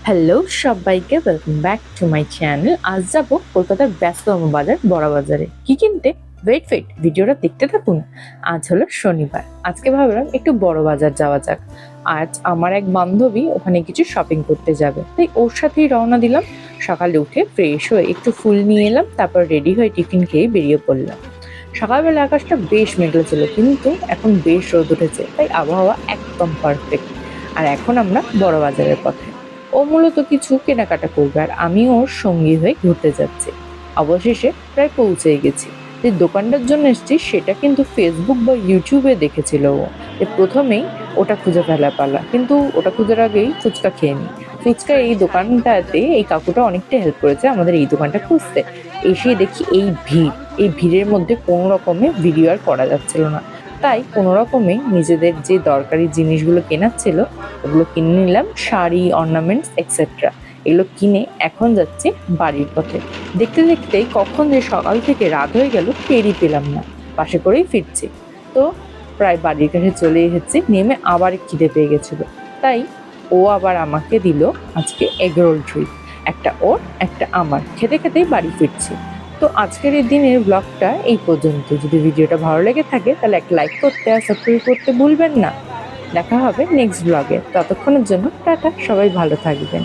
Hello সবাইকে, welcome back to my channel. আজ যাব কলকাতার ব্যস্ততম বাজার বড় বাজারে। কি কিনতে? ওয়েট ভিডিওটা দেখতে থাকুন। আজ হলো শনিবার, আজকে ভাবলাম একটু বড় বাজার যাওয়া যাক। আজ আমার এক বান্ধবী ওখানে কিছু শপিং করতে যাবে, তাই ওর সাথেই রওনা দিলাম। সকালে উঠে ফ্রেশ হয়ে একটু ফুল নিয়ে এলাম, তারপর রেডি হয়ে টিফিন খেয়ে বেরিয়ে পড়লাম। সকালবেলা আকাশটা বেশ মেঘলা ছিল, কিন্তু এখন বেশ রোদ উঠেছে, তাই আবহাওয়া একদম পারফেক্ট। আর এখন আমরা বড় বাজারের পথে। ও মূলত কিছু কেনাকাটা করবে, আর আমি ওর সঙ্গী হয়ে ঘুরতে যাচ্ছি। অবশেষে প্রায় পৌঁছেই গেছি। যে দোকানটার জন্য এসেছি সেটা কিন্তু ফেসবুক বা ইউটিউবে দেখেছিল ও। প্রথমেই ওটা খুঁজে ফেলা পালা, কিন্তু ওটা খুঁজার আগেই ফুচকা খেয়ে নিই। ফুচকা এই দোকানটাতে এই কাকুটা অনেকটা হেল্প করেছে আমাদের এই দোকানটা খুঁজতে। এসে দেখি এই ভিড়ের মধ্যে কোনো রকমে ভিডিও আর করা যাচ্ছিল না, তাই কোনো রকমে নিজেদের যে দরকারি জিনিসগুলো কেনার ছিল ওগুলো কিনে নিলাম, শাড়ি, অর্নামেন্টস এক্সেট্রা। এগুলো কিনে এখন যাচ্ছি বাড়ির পথে। দেখতে দেখতেই কখন যে সকাল থেকে রাত হয়ে গেল টেরই পেলাম না। পাশে করেই ফিরছি, তো প্রায় বাড়ির কাছে চলে এসেছি। নেমে আবার খিদে পেয়ে গেছিল, তাই ও আবার আমাকে দিল আজকে এগরোল ট্রিট। একটা ওর, একটা আমার। খেতে খেতেই বাড়ি ফিরছি। তো আজকের এই দিনের ব্লগটা এই পর্যন্ত। যদি ভিডিওটা ভালো লেগে থাকে তাহলে একটা লাইক করতে আর সাবস্ক্রাইব করতে ভুলবেন না। দেখা হবে নেক্সট ব্লগে। ততক্ষণের জন্য টাটা, সবাই ভালো থাকবেন।